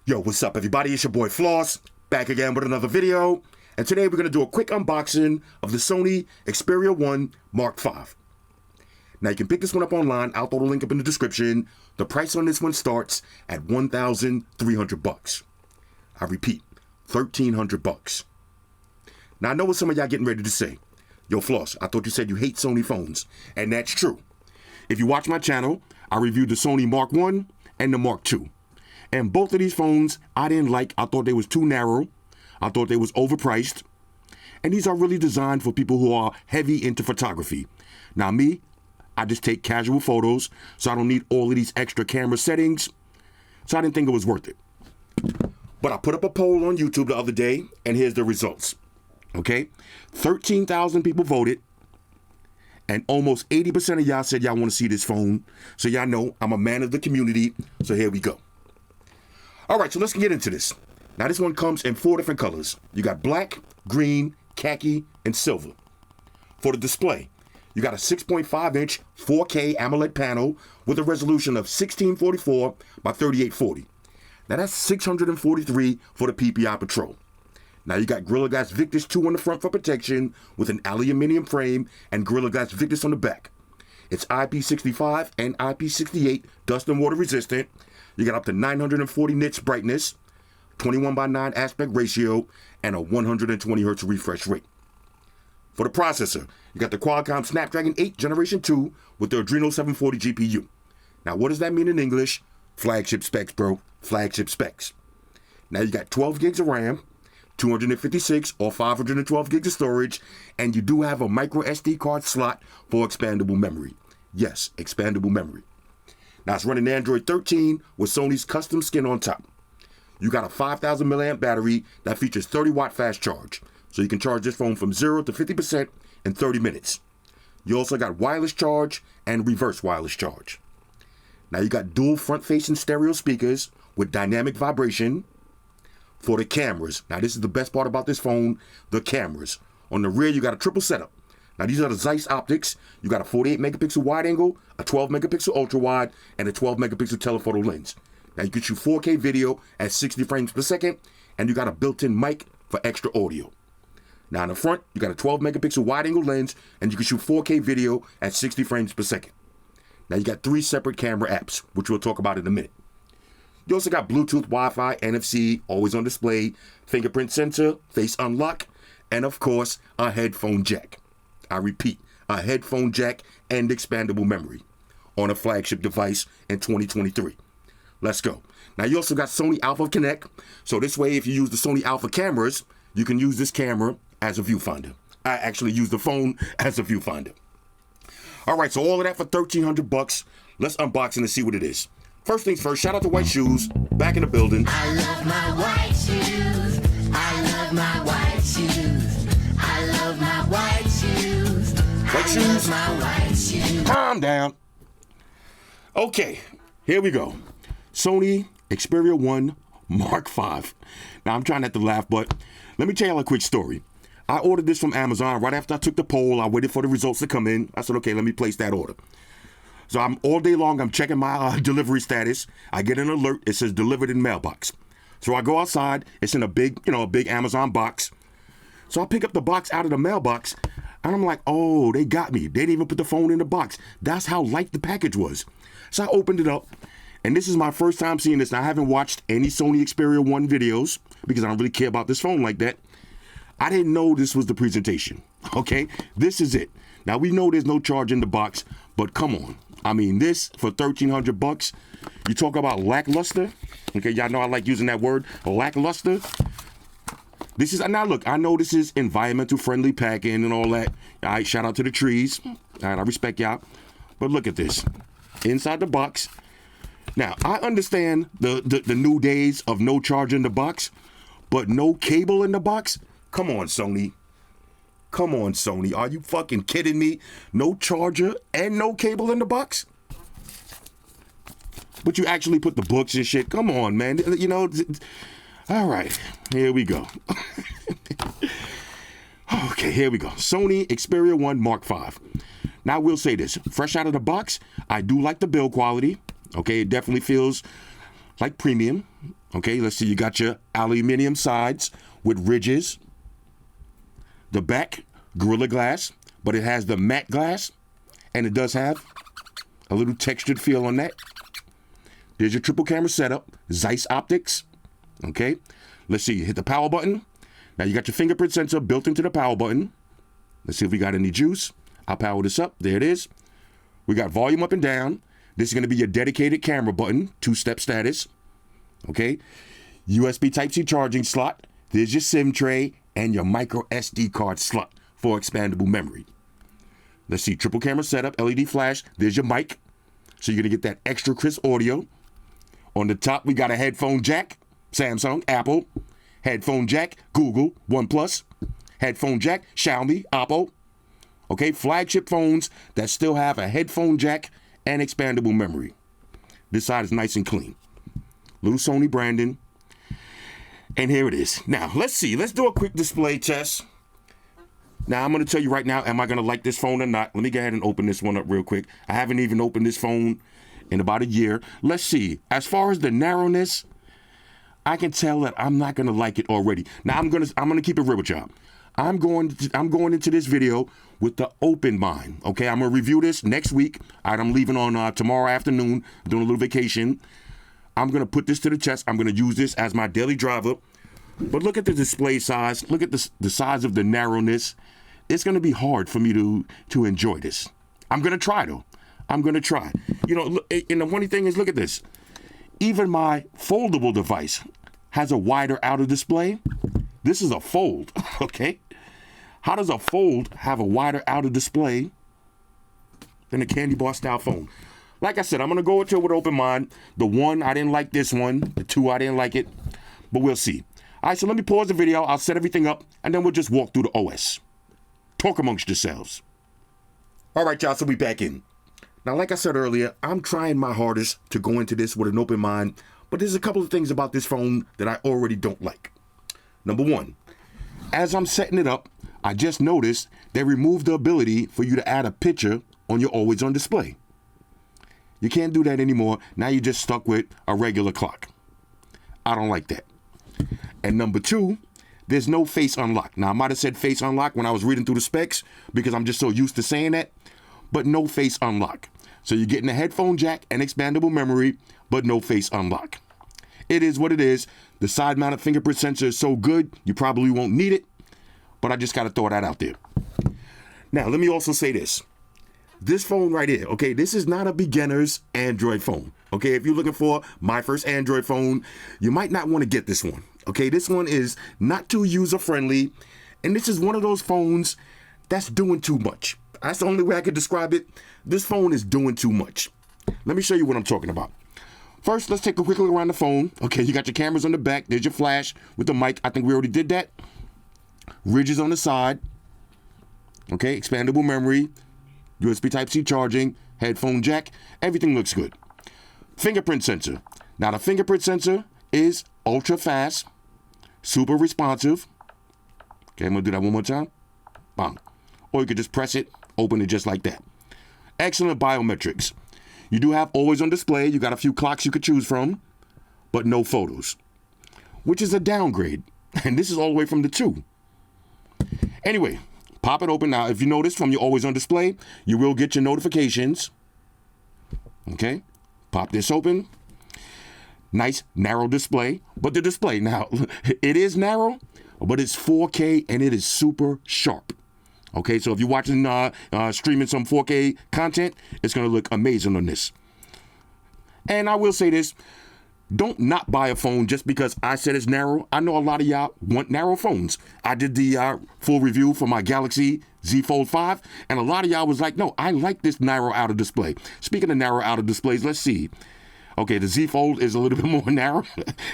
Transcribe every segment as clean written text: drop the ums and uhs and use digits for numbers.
Yo, what's up everybody? It's your boy Floss, back again with another video. And today we're going to do a quick unboxing of the Sony Xperia 1 Mark V. Now you can pick this one up online. I'll throw the link up in the description. The price on this one starts at $1,300. I repeat, $1,300. Now I know what some of y'all getting ready to say. Yo Floss, I thought you said you hate Sony phones. And that's true. If you watch my channel, I reviewed the Sony Mark I and the Mark II. And both of these phones I didn't like. I thought they was too narrow. I thought they was overpriced. And these are really designed for people who are heavy into photography. Now me, I just take casual photos, so I don't need all of these extra camera settings. So I didn't think it was worth it. But I put up a poll on YouTube the other day, and here's the results. Okay? 13,000 people voted, and almost 80% of y'all said y'all want to see this phone. So y'all know I'm a man of the community, so here we go. All right, so let's get into this. Now this one comes in 4 different colors. You got black, green, khaki, and silver. For the display, you got a 6.5-inch 4K AMOLED panel with a resolution of 1644 by 3840. Now that's 643 for the PPI Patrol. Now you got Gorilla Glass Victus 2 on the front for protection with an aluminum frame and Gorilla Glass Victus on the back. It's IP65 and IP68 dust and water resistant. You got up to 940 nits brightness, 21:9 aspect ratio, and a 120 Hz refresh rate. For the processor, you got the Qualcomm Snapdragon 8 Generation 2 with the Adreno 740 GPU. Now what does that mean in English? Flagship specs, bro. Flagship specs. Now you got 12 gigs of RAM, 256 or 512 gigs of storage, and you do have a micro SD card slot for expandable memory. Yes, expandable memory. Now it's running Android 13 with Sony's custom skin on top. You got a 5,000 milliamp battery that features 30 watt fast charge. So you can charge this phone from 0 to 50% in 30 minutes. You also got wireless charge and reverse wireless charge. Now you got dual front facing stereo speakers with dynamic vibration. For the cameras, now this is the best part about this phone, the cameras. On the rear you got a triple setup. Now these are the Zeiss optics. You got a 48 megapixel wide angle, a 12 megapixel ultra wide, and a 12 megapixel telephoto lens. Now you can shoot 4K video at 60 frames per second, and you got a built-in mic for extra audio. Now in the front, you got a 12 megapixel wide angle lens, and you can shoot 4K video at 60 frames per second. Now you got 3 separate camera apps, which we'll talk about in a minute. You also got Bluetooth, Wi-Fi, NFC, always on display, fingerprint sensor, face unlock, and of course, a headphone jack. I repeat, a headphone jack and expandable memory on a flagship device in 2023. Let's go. Now you also got Sony Alpha Connect. So this way, if you use the Sony Alpha cameras, you can use this camera as a viewfinder. I actually use the phone as a viewfinder. All right, so all of that for $1,300. Let's unbox it and see what it is. First things first, shout out to White Shoes, back in the building. I love my white shoes. I love my white shoes. I love my white shoes. White shoes? My white shoes. Calm down. Okay, here we go. Sony Xperia 1 Mark V. Now I'm trying not to laugh, but let me tell you a quick story. I ordered this from Amazon right after I took the poll. I waited for the results to come in. I said, okay, let me place that order. So I'm all day long, I'm checking my delivery status. I get an alert, it says delivered in mailbox. So I go outside, it's in a big Amazon box. So I pick up the box out of the mailbox, and I'm like, oh, they got me. They didn't even put the phone in the box. That's how light the package was. So I opened it up, and this is my first time seeing this. Now, I haven't watched any Sony Xperia 1 videos because I don't really care about this phone like that. I didn't know this was the presentation, okay? This is it. Now, we know there's no charge in the box, but come on. I mean, this for $1,300, you talk about lackluster. Okay, y'all know I like using that word, lackluster. This is, now look, I know this is environmental friendly packing and all that. All right, shout out to the trees. All right, I respect y'all. But look at this, inside the box. Now, I understand the new days of no charge in the box, but no cable in the box? Come on, Sony. Come on, Sony. Are you fucking kidding me? No charger and no cable in the box? But you actually put the books and shit. Come on, man. You know, all right. Here we go. Okay, here we go. Sony Xperia 1 Mark V. Now, I will say this. Fresh out of the box, I do like the build quality. Okay, it definitely feels like premium. Okay, let's see, you got your aluminum sides with ridges. The back, Gorilla Glass, but it has the matte glass, and it does have a little textured feel on that. There's your triple camera setup, Zeiss optics. Okay, let's see, hit the power button. Now you got your fingerprint sensor built into the power button. Let's see if we got any juice. I'll power this up. There it is. We got volume up and down. This is going to be your dedicated camera button, 2-step status. Okay, USB Type-C charging slot. There's your SIM tray and your micro SD card slot for expandable memory. Let's see, triple camera setup, LED flash. There's your mic. So you're going to get that extra crisp audio. On the top, we got a headphone jack, Samsung, Apple. Headphone jack, Google, OnePlus. Headphone jack, Xiaomi, Oppo. Okay, flagship phones that still have a headphone jack and expandable memory. This side is nice and clean. Little Sony branding. And here it is. Now, let's see. Let's do a quick display test. Now, I'm going to tell you right now, am I going to like this phone or not? Let me go ahead and open this one up real quick. I haven't even opened this phone in about a year. Let's see. As far as the narrowness, I can tell that I'm not going to like it already. Now, I'm going to keep it real with y'all. I'm going into this video with the open mind. Okay, I'm going to review this next week. All right, I'm leaving on tomorrow afternoon, doing a little vacation. I'm going to put this to the test. I'm going to use this as my daily driver. But look at the display size. Look at the size of the narrowness. It's going to be hard for me to enjoy this. I'm going to try, though. I'm going to try. You know, and the funny thing is, look at this. Even my foldable device has a wider outer display. This is a fold, okay? How does a fold have a wider outer display than a candy bar style phone? Like I said, I'm going to go into it with open mind. The 1, I didn't like this one. The 2, I didn't like it. But we'll see. All right, so let me pause the video. I'll set everything up, and then we'll just walk through the OS. Talk amongst yourselves. All right, y'all, so we back in. Now, like I said earlier, I'm trying my hardest to go into this with an open mind, but there's a couple of things about this phone that I already don't like. Number 1, as I'm setting it up, I just noticed they removed the ability for you to add a picture on your always on display. You can't do that anymore. Now you're just stuck with a regular clock. I don't like that. And number 2, there's no face unlock. Now, I might have said face unlock when I was reading through the specs because I'm just so used to saying that, but no face unlock. So you're getting a headphone jack and expandable memory, but no face unlock. It is what it is. The side-mounted fingerprint sensor is so good, you probably won't need it, but I just got to throw that out there. Now, let me also say this. This phone right here, okay, this is not a beginner's Android phone. Okay, if you're looking for my first Android phone, you might not want to get this one. Okay, this one is not too user-friendly, and this is one of those phones that's doing too much. That's the only way I could describe it. This phone is doing too much. Let me show you what I'm talking about. First, let's take a quick look around the phone. Okay, you got your cameras on the back. There's your flash with the mic. I think we already did that. Ridges on the side. Okay, expandable memory. USB Type-C charging. Headphone jack. Everything looks good. Fingerprint sensor. Now, the fingerprint sensor is ultra fast, super responsive. Okay, I'm going to do that one more time. Bam. Or you could just press it, open it just like that. Excellent biometrics. You do have always on display. You got a few clocks you could choose from, but no photos, which is a downgrade. And this is all the way from the 2. Anyway, pop it open. Now, if you notice from your always on display, you will get your notifications. Okay, pop this open. Nice narrow display, but the display now, it is narrow, but it's 4K and it is super sharp. Okay, so if you're watching, streaming some 4K content, it's going to look amazing on this. And I will say this, don't not buy a phone just because I said it's narrow. I know a lot of y'all want narrow phones. I did the full review for my Galaxy Z Fold 5, and a lot of y'all was like, no, I like this narrow outer display. Speaking of narrow outer displays, let's see. Okay, the Z Fold is a little bit more narrow.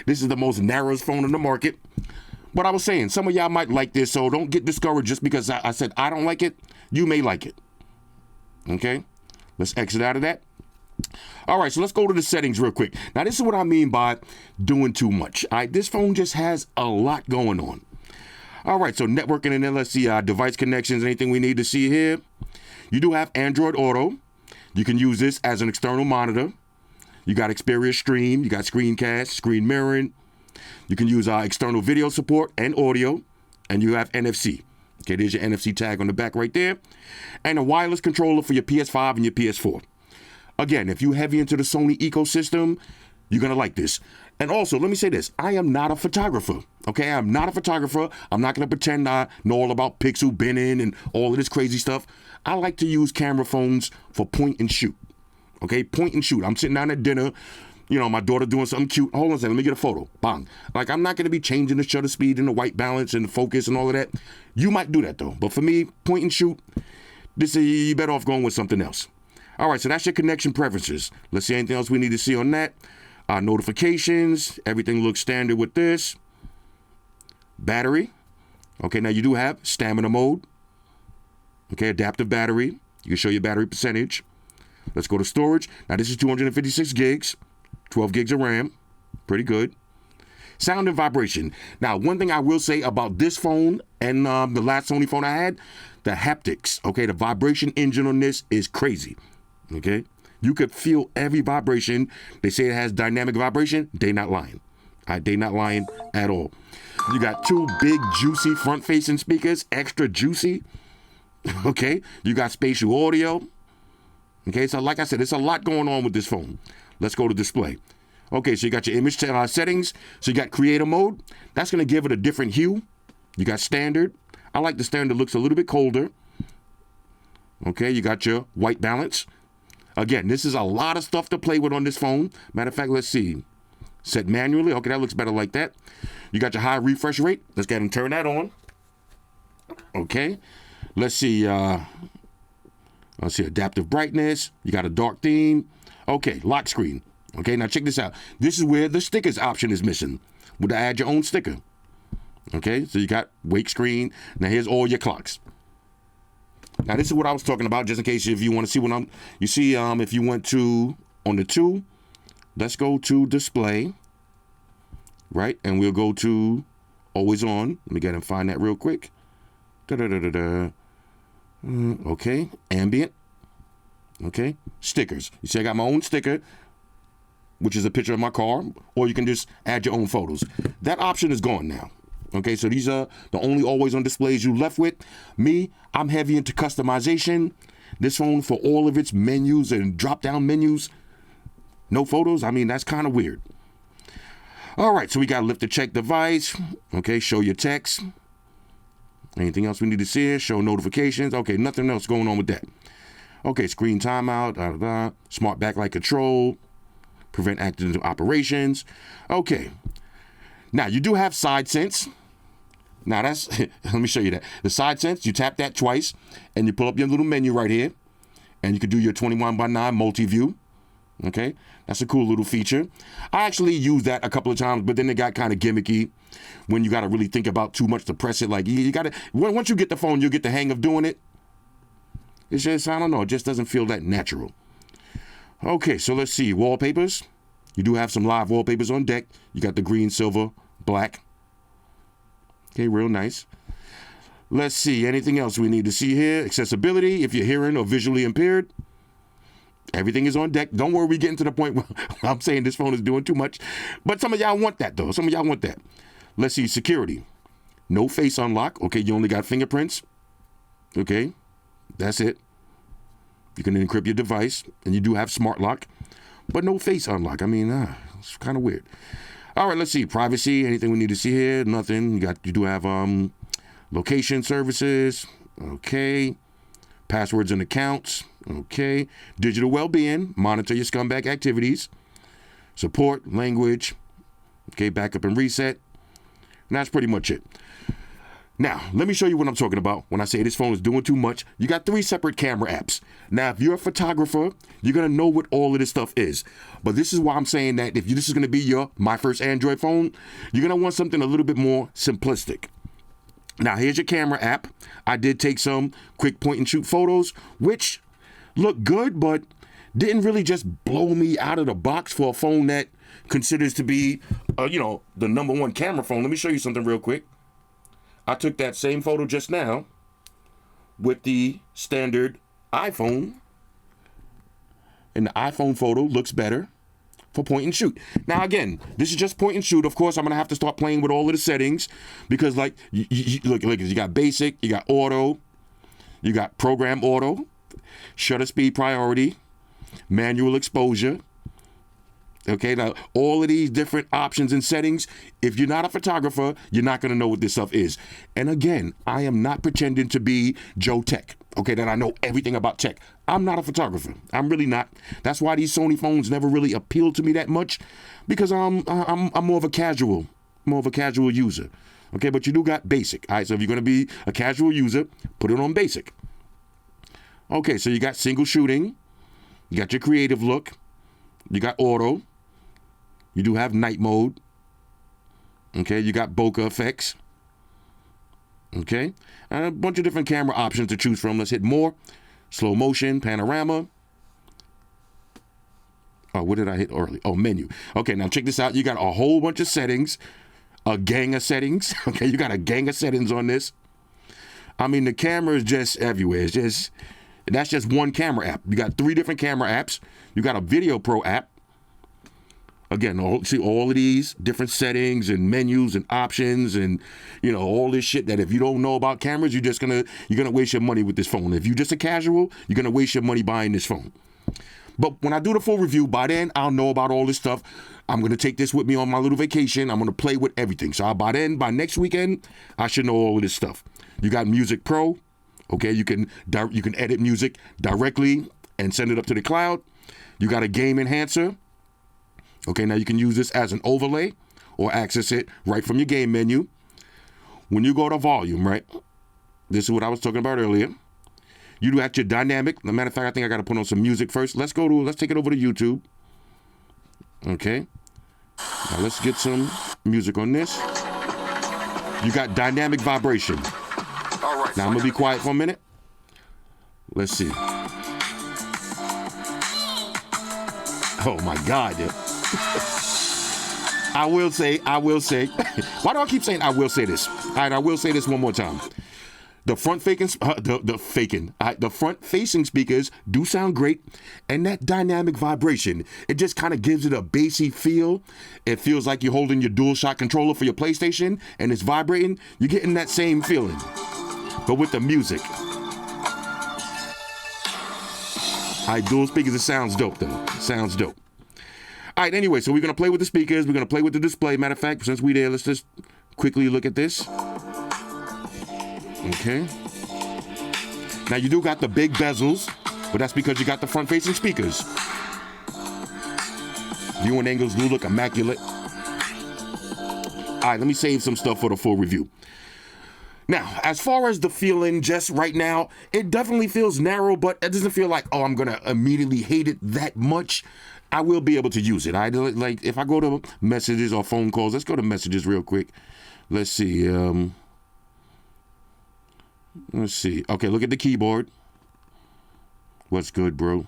This is the most narrowest phone on the market. But I was saying, some of y'all might like this, so don't get discouraged just because I said I don't like it. You may like it. Okay, let's exit out of that. All right, so let's go to the settings real quick. Now, this is what I mean by doing too much. All right, this phone just has a lot going on. All right, so networking, and then let's see device connections, anything we need to see here. You do have Android Auto. You can use this as an external monitor. You got Xperia Stream. You got screencast, screen mirroring. You can use external video support and audio, and you have NFC. Okay, there's your NFC tag on the back right there. And a wireless controller for your PS5 and your PS4. Again, if you're heavy into the Sony ecosystem, you're going to like this. And also, let me say this. I am not a photographer. Okay, I'm not a photographer. I'm not going to pretend I know all about pixel binning and all of this crazy stuff. I like to use camera phones for point and shoot. Okay, point and shoot. I'm sitting down at dinner. You know, my daughter doing something cute. Hold on a second, let me get a photo. Bang. Like, I'm not going to be changing the shutter speed and the white balance and the focus and all of that. You might do that, though. But for me, point and shoot, you better off going with something else. All right, so that's your connection preferences. Let's see anything else we need to see on that. Notifications. Everything looks standard with this. Battery. Okay, now you do have stamina mode. Okay, adaptive battery. You can show your battery percentage. Let's go to storage. Now, this is 256 gigs. 12 gigs of RAM, pretty good. Sound and vibration. Now, one thing I will say about this phone and the last Sony phone I had, the haptics, okay, the vibration engine on this is crazy, okay? You could feel every vibration. They say it has dynamic vibration. They not lying. They not lying at all. You got two big, juicy front-facing speakers, extra juicy, okay? You got spatial audio, okay? So like I said, there's a lot going on with this phone. Let's go to display. Okay, so you got your image settings. So you got creator mode. That's going to give it a different hue. You got standard. I like the standard. Looks a little bit colder. Okay, you got your white balance. Again, this is a lot of stuff to play with on this phone. Matter of fact, let's see. Set manually. Okay, that looks better like that. You got your high refresh rate. Let's go ahead and turn that on. Okay, let's see. Let's see, adaptive brightness. You got a dark theme. Okay, lock screen. Okay, now check this out. This is where the stickers option is missing. Would I add your own sticker? Okay, so you got wake screen. Now here's all your clocks. Now this is what I was talking about, just in case if you want to see what you see, if you went to, on the 2, let's go to display, right? And we'll go to always on. Let me get and find that real quick. Okay, ambient. Okay, stickers. You see I got my own sticker, which is a picture of my car, or you can just add your own photos. That option is gone now. Okay, so these are the only always on displays you left with. Me, I'm heavy into customization. This phone, for all of its menus and drop-down menus, no photos. I mean, that's kind of weird. All right, so we got lift to check device. Okay, show your text. Anything else we need to see here? Show notifications. Okay, nothing else going on with that. Okay, screen timeout, smart backlight control, prevent accidental operations. Okay, now you do have side sense. Now that's, let me show you that. The side sense, you tap that twice and you pull up your little menu right here and you can do your 21:9 multi-view. Okay, that's a cool little feature. I actually used that a couple of times, but then it got kind of gimmicky when you got to really think about too much to press it. Like you got to, once you get the phone, you'll get the hang of doing it. It's just, I don't know, it just doesn't feel that natural. Okay, so let's see, wallpapers. You do have some live wallpapers on deck. You got the green, silver, black. Okay, real nice. Let's see, anything else we need to see here? Accessibility, if you're hearing or visually impaired. Everything is on deck. Don't worry, we're getting to the point where I'm saying this phone is doing too much. But some of y'all want that, though. Some of y'all want that. Let's see, security. No face unlock. Okay, you only got fingerprints. Okay, that's it. You can encrypt your device, and you do have smart lock, but no face unlock. I mean, it's kind of weird. All right, let's see. Privacy, anything we need to see here? Nothing. You do have location services. Okay. Passwords and accounts. Okay. Digital well-being. Monitor your scumbag activities. Support, language. Okay, backup and reset. And that's pretty much it. Now, let me show you what I'm talking about when I say this phone is doing too much. You got 3 separate camera apps. Now, if you're a photographer, you're going to know what all of this stuff is. But this is why I'm saying that if this is going to be your my first Android phone, you're going to want something a little bit more simplistic. Now, here's your camera app. I did take some quick point and shoot photos, which look good, but didn't really just blow me out of the box for a phone that considers to be, the #1 camera phone. Let me show you something real quick. I took that same photo just now with the standard iPhone, and the iPhone photo looks better. for point and shoot. Now again, this is just point and shoot. Of course, I'm gonna have to start playing with all of the settings because like look, you got basic, you got auto, you got program auto, shutter speed priority, manual exposure. Okay, now all of these different options and settings, if you're not a photographer, you're not gonna know what this stuff is. And again, I am not pretending to be Joe Tech, okay, that I know everything about tech. I'm not a photographer. I'm really not. That's why these Sony phones never really appealed to me that much, because I'm more of a casual user. Okay, but you do got basic. All right, so if you're gonna be a casual user, put it on basic. Okay, so you got single shooting, you got your creative look, you got auto. You do have night mode. Okay, you got bokeh effects. Okay, and a bunch of different camera options to choose from. Let's hit more. Slow motion, panorama. Oh, what did I hit early? Oh, menu. Okay, now check this out. You got a whole bunch of settings, a gang of settings. Okay, you got a gang of settings on this. I mean, the camera is just everywhere. That's just one camera app. You got 3 different camera apps. You got a Video Pro app. Again, see all of these different settings and menus and options and, you know, all this shit that if you don't know about cameras, you're gonna waste your money with this phone. If you're just a casual, you're gonna waste your money buying this phone. But when I do the full review, by then I'll know about all this stuff. I'm gonna take this with me on my little vacation. I'm gonna play with everything. So by next weekend, I should know all of this stuff. You got Music Pro. Okay, you can edit music directly and send it up to the cloud. You got a game enhancer. Okay, now you can use this as an overlay or access it right from your game menu. When you go to volume, right? This is what I was talking about earlier. You do have your dynamic. As a matter of fact, I think I got to put on some music first. Let's take it over to YouTube. Okay. Now let's get some music on this. You got dynamic vibration. All right. Now I'm gonna be quiet for a minute. Let's see. Oh my God. Yeah. I will say. Why do I keep saying I will say this? All right, I will say this one more time. The front-facing speakers do sound great, and that dynamic vibration, it just kind of gives it a bassy feel. It feels like you're holding your DualShock controller for your PlayStation, and it's vibrating. You're getting that same feeling, but with the music. All right, dual speakers, it sounds dope, though. It sounds dope. All right, anyway, so we're going to play with the speakers. We're going to play with the display. Matter of fact, since we're there, let's just quickly look at this. Okay. Now, you do got the big bezels, but that's because you got the front-facing speakers. Viewing angles do look immaculate. All right, let me save some stuff for the full review. Now, as far as the feeling just right now, it definitely feels narrow, but it doesn't feel like, oh, I'm going to immediately hate it that much. I will be able to use it. Like if I go to messages or phone calls, let's go to messages real quick. Let's see. Okay, look at the keyboard. What's good, bro?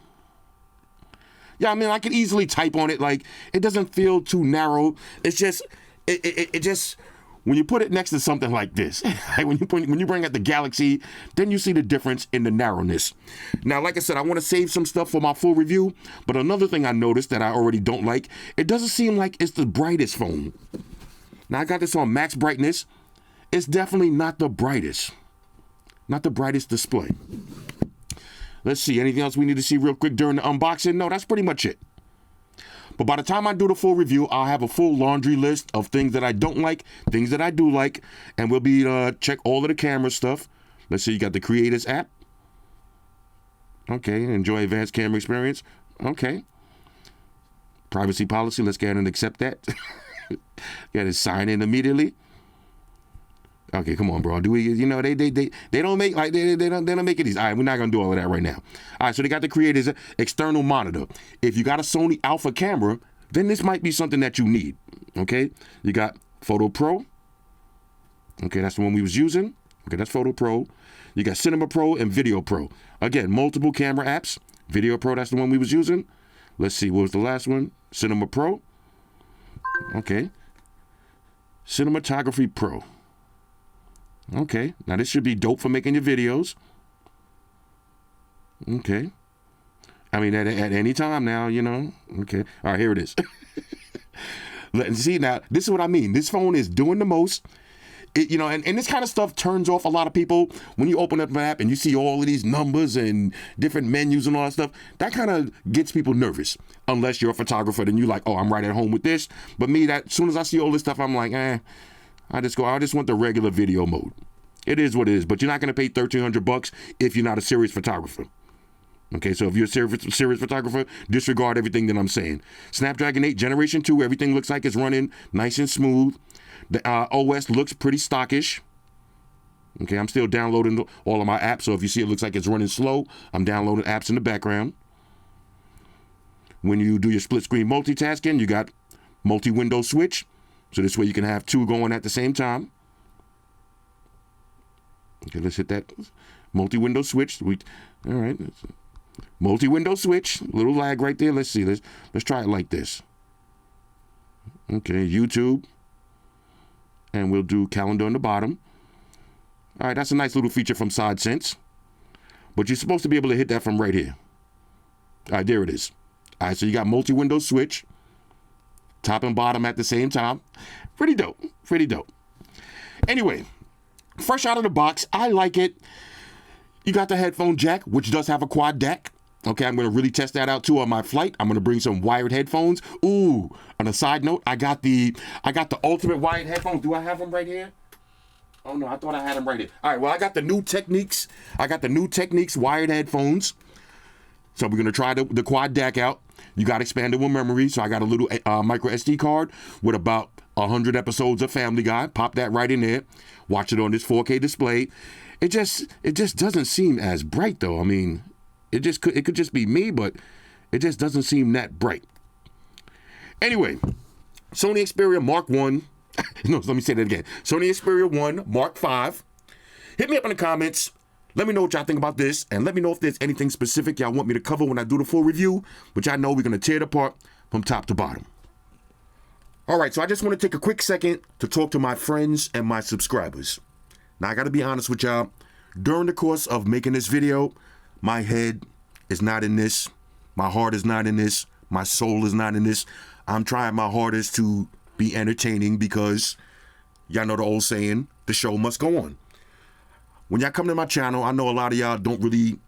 Yeah, I mean, I could easily type on it. Like, it doesn't feel too narrow. It's just, it just, when you put it next to something like this, like when you bring out the Galaxy, then you see the difference in the narrowness. Now, like I said, I want to save some stuff for my full review, but another thing I noticed that I already don't like, it doesn't seem like it's the brightest phone. Now, I got this on max brightness. It's definitely not the brightest display. Let's see, anything else we need to see real quick during the unboxing? No, that's pretty much it. But by the time I do the full review, I'll have a full laundry list of things that I don't like, things that I do like, and we'll be check all of the camera stuff. Let's see, you got the Creators app. Okay, enjoy advanced camera experience. Okay. Privacy policy, let's go ahead and accept that. Got to sign in immediately. Okay, come on, bro. Do we? You know, they don't make like they don't make it easy. All right, we're not gonna do all of that right now. All right, so they got the Creators external monitor. If you got a Sony Alpha camera, then this might be something that you need. Okay, you got Photo Pro. Okay, that's the one we was using. Okay, that's Photo Pro. You got Cinema Pro and Video Pro. Again, multiple camera apps. Video Pro, that's the one we was using. Let's see, what was the last one? Cinema Pro. Okay. Cinematography Pro. Okay, now this should be dope for making your videos. Okay. I mean, at any time now, you know. Okay. All right, here it is. See, now, this is what I mean. This phone is doing the most. You know, and this kind of stuff turns off a lot of people. When you open up an app and you see all of these numbers and different menus and all that stuff, that kind of gets people nervous. Unless you're a photographer, then you're like, oh, I'm right at home with this. But me, that as soon as I see all this stuff, I'm like, I just want the regular video mode. It is what it is, but you're not going to pay $1,300 if you're not a serious photographer. Okay, so if you're a serious photographer, disregard everything that I'm saying. Snapdragon 8 Generation 2, everything looks like it's running nice and smooth. The OS looks pretty stockish. Okay, I'm still downloading all of my apps, so if you see it looks like it's running slow, I'm downloading apps in the background. When you do your split screen multitasking, you got multi-window switch, so this way you can have two going at the same time. Okay, let's hit that multi-window switch. All right, multi-window switch. Little lag right there. Let's see. Let's try it like this. Okay, YouTube. And we'll do calendar on the bottom. All right, that's a nice little feature from SideSense. But you're supposed to be able to hit that from right here. All right, there it is. All right, so you got multi-window switch. Top and bottom at the same time. Pretty dope. Pretty dope. Anyway, fresh out of the box, I like it. You got the headphone jack, which does have a quad DAC. Okay, I'm going to really test that out too on my flight. I'm going to bring some wired headphones. Ooh, on a side note, I got the ultimate wired headphones. Do I have them right here? Oh no, I thought I had them right here. All right, well, I got the new Techniques. Wired headphones. So we're going to try the quad DAC out. You got expandable memory. So I got a little micro SD card with about 100 episodes of Family Guy. Pop that right in there. Watch it on this 4K display. It just doesn't seem as bright though. I mean, it could just be me, but it just doesn't seem that bright. Anyway, Sony Xperia Mark 1. No, let me say that again. Sony Xperia 1 Mark 5. Hit me up in the comments. Let me know what y'all think about this, and let me know if there's anything specific y'all want me to cover when I do the full review, which I know we're going to tear it apart from top to bottom. All right, so I just want to take a quick second to talk to my friends and my subscribers. Now, I got to be honest with y'all. During the course of making this video, my head is not in this. My heart is not in this. My soul is not in this. I'm trying my hardest to be entertaining because y'all know the old saying, the show must go on. When y'all come to my channel, I know a lot of y'all don't really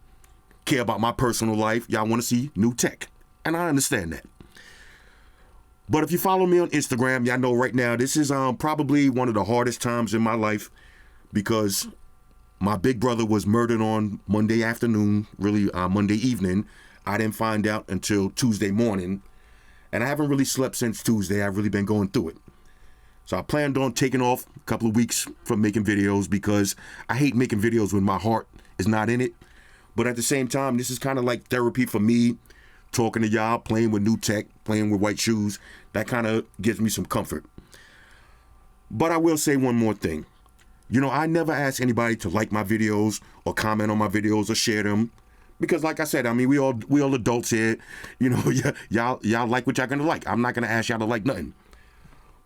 care about my personal life. Y'all want to see new tech, and I understand that. But if you follow me on Instagram, y'all know right now this is probably one of the hardest times in my life because my big brother was murdered on Monday afternoon, really Monday evening. I didn't find out until Tuesday morning, and I haven't really slept since Tuesday. I've really been going through it. So I planned on taking off a couple of weeks from making videos because I hate making videos when my heart is not in it. But at the same time, this is kind of like therapy for me, talking to y'all, playing with new tech, playing with white shoes. That kind of gives me some comfort. But I will say one more thing. You know, I never ask anybody to like my videos or comment on my videos or share them. Because like I said, I mean, we all adults here. You know, y'all like what y'all gonna like. I'm not gonna ask y'all to like nothing.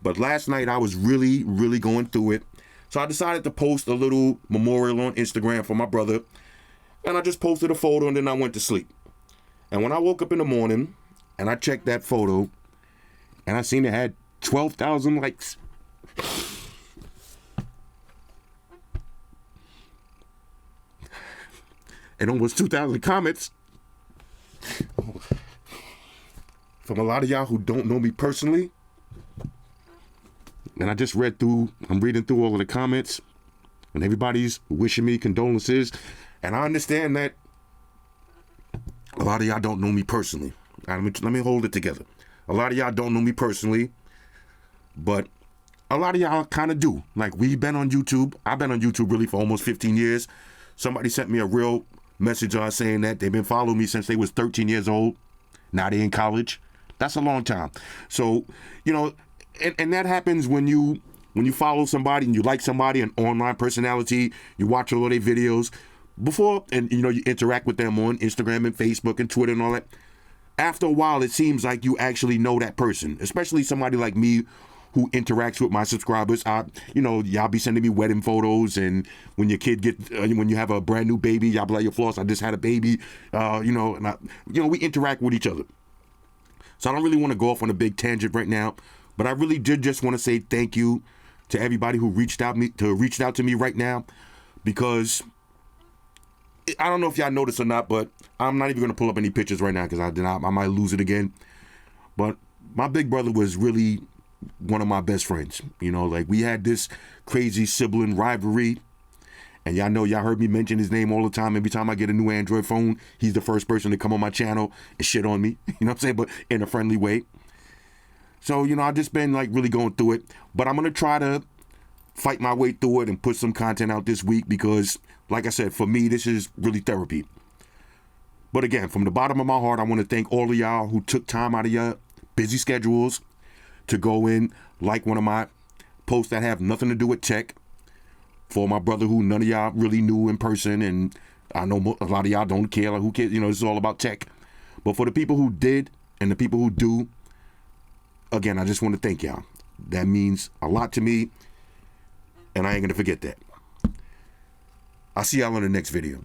But last night I was really, really going through it. So I decided to post a little memorial on Instagram for my brother. And I just posted a photo and then I went to sleep. And when I woke up in the morning and I checked that photo and I seen it had 12,000 likes. And almost 2,000 comments. From a lot of y'all who don't know me personally. And I just I'm reading through all of the comments, and everybody's wishing me condolences. And I understand that a lot of y'all don't know me personally. Let me hold it together. A lot of y'all don't know me personally, but a lot of y'all kind of do. Like, we've been on YouTube. I've been on YouTube really for almost 15 years. Somebody sent me a real message saying that they've been following me since they was 13 years old. Now they're in college. That's a long time. So, you know, and that happens when you follow somebody and you like somebody, an online personality, you watch all of their videos before, and you know, you interact with them on Instagram and Facebook and Twitter and all that. After a while, it seems like you actually know that person, especially somebody like me who interacts with my subscribers. Y'all be sending me wedding photos, and when your kid when you have a brand new baby, y'all be like, "Yo, Floss, I just had a baby," we interact with each other. So I don't really want to go off on a big tangent right now, but I really did just want to say thank you to everybody who reached out to me right now, because I don't know if y'all noticed or not, but I'm not even going to pull up any pictures right now because I might lose it again. But my big brother was really one of my best friends. Like, we had this crazy sibling rivalry, and y'all heard me mention his name all the time. Every time I get a new Android phone, he's the first person to come on my channel and shit on me. You know what I'm saying? But in a friendly way. So, I've just been like really going through it, but I'm going to try to fight my way through it and put some content out this week because, like I said, for me, this is really therapy. But again, from the bottom of my heart, I want to thank all of y'all who took time out of your busy schedules to go in, like one of my posts that have nothing to do with tech, for my brother who none of y'all really knew in person, and I know a lot of y'all don't care. Like, who cares? This is all about tech. But for the people who did and the people who do, again, I just want to thank y'all. That means a lot to me, and I ain't going to forget that. I'll see y'all in the next video.